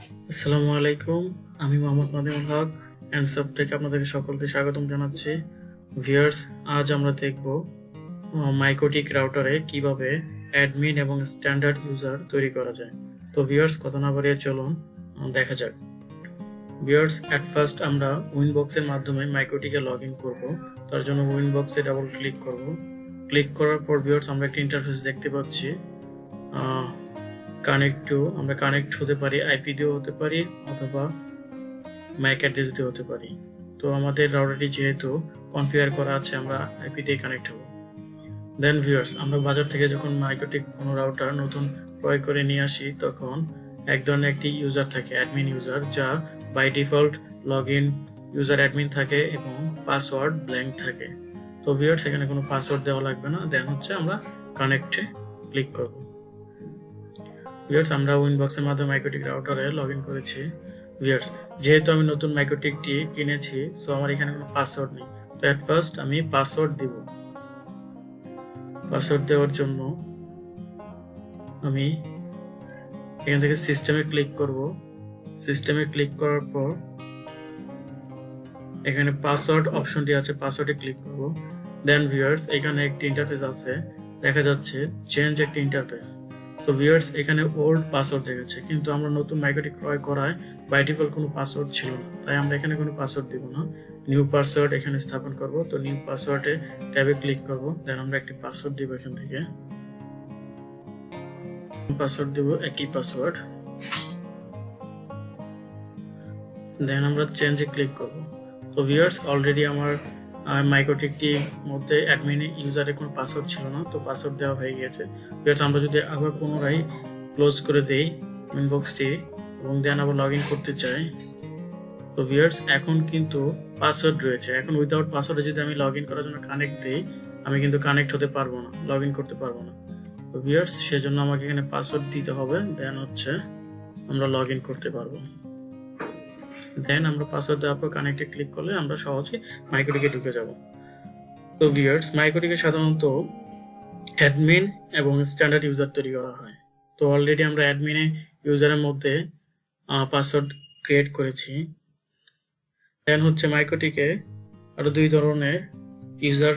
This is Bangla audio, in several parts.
আসসালামু আলাইকুম, আমি মোহাম্মদ নাদিমুল হক অ্যান্সাফ থেকে আপনাদেরকে সকলকে স্বাগতম জানাচ্ছি। ভিউয়ার্স, আজ আমরা দেখব মাইক্রোটিক রাউটারে কিভাবে অ্যাডমিন এবং স্ট্যান্ডার্ড ইউজার তৈরি করা যায়। তো ভিউয়ার্স, কথা না বাড়িয়ে চলুন দেখা যাক। ভিউয়ার্স, অ্যাট ফার্স্ট আমরা উইনবক্সের মাধ্যমে মাইক্রোটিকে লগ ইন করবো। তার জন্য উইনবক্সে ডাবল ক্লিক করব। ক্লিক করার পর ভিউয়ার্স আমরা একটা ইন্টারফেস দেখতে পাচ্ছি। আমরা কানেক্ট হতে পারি, আইপি দিয়েও হতে পারি অথবা ম্যাক অ্যাড্রেস দিয়ে হতে পারি। তো আমাদের রাউটারটি যেহেতু কনফিগার করা আছে, আমরা আইপি দিয়ে কানেক্ট হব। দেন ভিউয়ার্স, আমরা বাজার থেকে যখন মাইক্রোটিক কোনো রাউটার নতুন ক্রয় করে নিয়ে আসি, তখন এক ধরনের একটি ইউজার থাকে, অ্যাডমিন ইউজার, যা by default log in user admin থাকে এবং পাসওয়ার্ড ব্ল্যাঙ্ক থাকে। তো ভিউয়ার্স, এখানে কোনো পাসওয়ার্ড দেওয়া লাগবে না। দেন হচ্ছে আমরা কানেক্টে ক্লিক করব। ভিউয়ার্স, আমরা উইনবক্সের মাধ্যমে মাইক্রোটিক রাউটারে লগ ইন করেছি। ভিউয়ার্স, যেহেতু আমি নতুন মাইক্রোটিকটি কিনেছি, সো আমার এখানে কোনো পাসওয়ার্ড নেই। তো অ্যাট ফার্স্ট আমি পাসওয়ার্ড দিব। পাসওয়ার্ড দেওয়ার জন্য আমি এখান থেকে সিস্টেমে ক্লিক করব। সিস্টেমে ক্লিক করার পর এখানে পাসওয়ার্ড অপশনটি আছে, পাসওয়ার্ডে ক্লিক করব। দেন ভিউয়ার্স, এখানে একটি ইন্টারফেস আছে, দেখা যাচ্ছে চেঞ্জ একটি ইন্টারফেস। তো ভিউয়ার্স, এখানে ওল্ড পাসওয়ার্ড দেখাচ্ছে, কিন্তু আমরা নতুন মাইক্রোটিক ক্রয় করায় বাই ডিফল্ট কোনো পাসওয়ার্ড ছিল না, তাই আমরা এখানে কোনো পাসওয়ার্ড দিব না। নিউ পাসওয়ার্ড এখানে স্থাপন করব। তো নিউ পাসওয়ার্ডে ট্যাবে ক্লিক করব। দেন আমরা একটি পাসওয়ার্ড দিব। এখান থেকে পাসওয়ার্ড দিব, একই পাসওয়ার্ড। দেন আমরা চেঞ্জে ক্লিক করব। তো ভিউয়ার্স, অলরেডি আমার মাইক্রোটিকটি মধ্যে অ্যাডমিন ইউজারে কোনো পাসওয়ার্ড ছিল না, তো পাসওয়ার্ড দেওয়া হয়ে গেছে। ভিউয়ার্স, আমরা যদি আবার পুনরায় ক্লোজ করে দেই ইনবক্সটি এবং দেন আবার লগ ইন করতে চাই, তো ভিউয়ার্স এখন কিন্তু পাসওয়ার্ড রয়েছে। এখন উইদাউট পাসওয়ার্ডে যদি আমি লগ ইন করার জন্য কানেক্ট দিই, আমি কিন্তু কানেক্ট হতে পারবো না, লগ ইন করতে পারবো না। তো ভিউয়ার্স, সেজন্য আমাকে এখানে পাসওয়ার্ড দিতে হবে। দেন হচ্ছে আমরা লগ ইন করতে পারবো। দেন আমরা পাসওয়ার্ড দেওয়ার পর কানেক্টে ক্লিক করলে আমরা সহজে মাইক্রোটিকে ঢুকে যাব। তো ভিউয়ার্স, মাইক্রোটিকে সাধারণত অ্যাডমিন এবং স্ট্যান্ডার্ড ইউজার তৈরি করা হয়। তো অলরেডি আমরা অ্যাডমিনে ইউজারের মধ্যে পাসওয়ার্ড ক্রিয়েট করেছি। দেন হচ্ছে মাইক্রোটিকে আরো দুই ধরনের ইউজার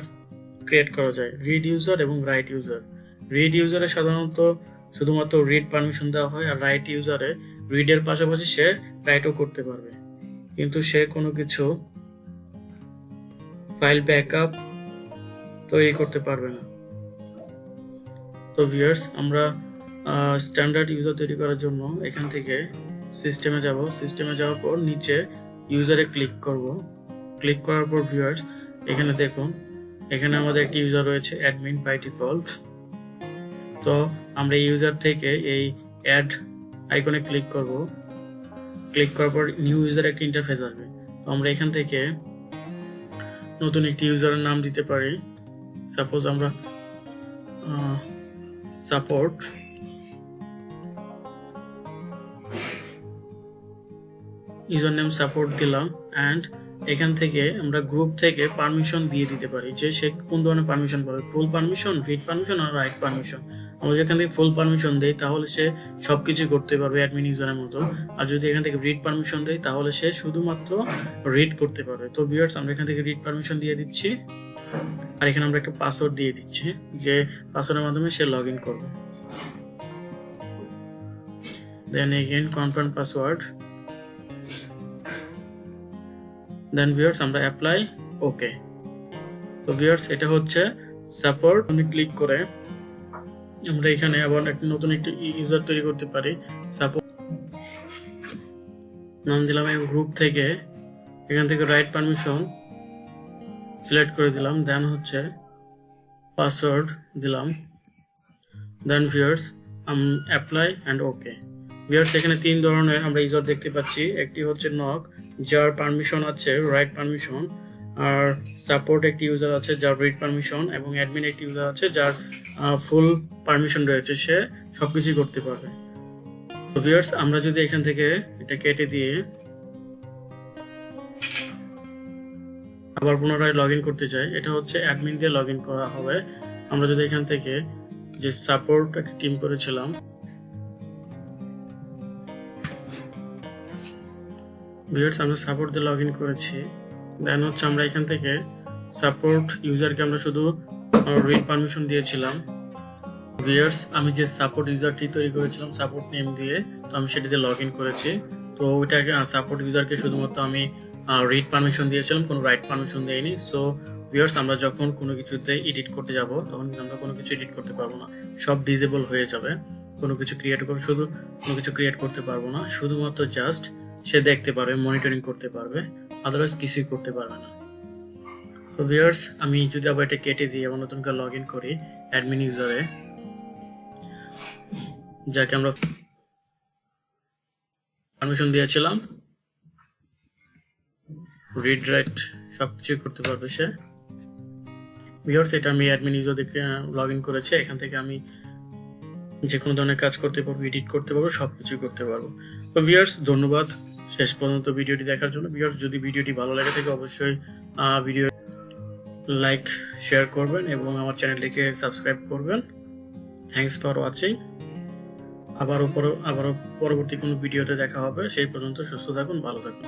ক্রিয়েট করা যায়, রিড ইউজার এবং রাইট ইউজার। রিড ইউজারে সাধারণত শুধুমাত্র রিড পারমিশন দেওয়া হয়, আর রাইট ইউজারে রিডের পাশাপাশি সে রাইটও করতে পারবে, কিন্তু সে কোনো কিছু ফাইল ব্যাকআপ তৈরি করতে পারবে না। তো ভিউয়ার্স, আমরা স্ট্যান্ডার্ড ইউজার তৈরি করার জন্য এখান থেকে সিস্টেমে যাব। সিস্টেমে যাওয়ার পর নিচে ইউজারে ক্লিক করব। ক্লিক করার পর ভিউয়ার্স, এখানে দেখুন, এখানে আমাদের একটি ইউজার রয়েছে অ্যাডমিন বাই ডিফল্ট। তো আমরা এই ইউজার থেকে এই অ্যাড আইকনে ক্লিক করব। ক্লিক করার পর নিউ ইউজার একটা ইন্টারফেস আসবে। তো আমরা এখান থেকে নতুন একটি ইউজারের নাম দিতে পারি। সাপোজ আমরা সাপোর্ট ইউজার নেম সাপোর্ট দিলাম। অ্যান্ড এখান থেকে আমরা গ্রুপ থেকে পারমিশন দিয়ে দিতে পারি যে সে কোন ধরনের পারমিশন পাবে, ফুল পারমিশন, রিড পারমিশন আর রাইট পারমিশন। আমরা যেখান থেকে ফুল পারমিশন দেই তাহলে সে সবকিছু করতে পারবে অ্যাডমিন ইউজারের মতো, আর যদি এখান থেকে রিড পারমিশন দেই তাহলে সে শুধুমাত্র রিড করতে পারবে। তো ভিউয়ার্স, আমরা এখান থেকে রিড পারমিশন দিয়ে দিচ্ছি, আর এখানে আমরা একটা পাসওয়ার্ড দিয়ে দিচ্ছি যে পাসওয়ার্ডের মাধ্যমে সে লগ ইন করবে। Then again confirm password. Then viewers, আমরা অ্যাপ্লাই ওকে। তো ভিউয়ার্স, এটা হচ্ছে সাপোর্ট। আমি ক্লিক করে আমরা এখানে আবার একটা নতুন একটি ইউজার তৈরি করতে পারি। সাপোর্ট নাম দিলাম এবং গ্রুপ থেকে এখান থেকে রাইট পারমিশন সিলেক্ট করে দিলাম। দেন হচ্ছে পাসওয়ার্ড দিলাম। Then viewers, apply and okay. Viewers, এখানে তিন ধরনের আমরা ইউজার দেখতে পাচ্ছি। একটি হচ্ছে নক, যার পারমিশন আছে রাইট পারমিশন, আর সাপোর্ট একটি ইউজার আছে যার রিড পারমিশন, এবং অ্যাডমিন একটি ইউজার আছে যার ফুল পারমিশন রয়েছে, সে সবকিছু করতে পারবে। তো ভিউয়ার্স, আমরা যদি এখান থেকে এটা কেটে দিয়ে আবার পুনরায় লগ ইন করতে চাই, এটা হচ্ছে অ্যাডমিন দিয়ে লগ ইন করা হবে। আমরা যদি এখান থেকে যে সাপোর্ট একটা টিম করেছিলাম ভিউয়ার্স আমরা সাপোর্ট দিয়ে লগ ইন করেছি। দেন হচ্ছে আমরা এখান থেকে সাপোর্ট ইউজারকে আমরা শুধু রিড পারমিশন দিয়েছিলাম। ভিউয়ার্স আমি যে সাপোর্ট ইউজারটি তৈরি করেছিলাম সাপোর্ট নেম দিয়ে, তো আমি সেটিতে লগ ইন করেছি। তো ওইটাকে সাপোর্ট ইউজারকে শুধুমাত্র আমি রিড পারমিশন দিয়েছিলাম, কোনো রাইট পারমিশন দেইনি। সো ভিউয়ার্স আমরা যখন কোনো কিছুতে এডিট করতে যাব তখন কিন্তু আমরা কোনো কিছু এডিট করতে পারবো না, সব ডিসেবল হয়ে যাবে। কোনো কিছু ক্রিয়েট করে শুধু কোনো কিছু ক্রিয়েট করতে পারবো না, শুধুমাত্র জাস্ট সে দেখতে পারবে, মনিটরিং করতে পারবে, আদারওয়াইজ কিছুই করতে পারবে না। তো ভিউয়ার্স আমি যদি আবার এটা কেটে দিই এবং নতুন করে লগ ইন করি অ্যাডমিন ইউজারে, যাকে আমরা পারমিশন দিয়েছিলাম, রিড রাইট সবকিছু করতে পারবে সে। ভিউয়ার্স এটা আমি অ্যাডমিন ইউজার দেখে লগ ইন করেছি, এখান থেকে আমি যে কোনো ধরনের কাজ করতে পারবো, এডিট করতে পারবো, সবকিছু করতে পারবো। তো ভিউয়ার্স ধন্যবাদ শেষ পর্যন্ত ভিডিওটি দেখার জন্য। ভিউয়ার্স যদি ভিডিওটি ভালো লাগে থাকে অবশ্যই ভিডিও লাইক শেয়ার করবেন এবং আমার চ্যানেলটিকে সাবস্ক্রাইব করবেন। Thanks for watching. আবারও পরবর্তী কোনো ভিডিওতে দেখা হবে। সেই পর্যন্ত সুস্থ থাকুন, ভালো থাকুন।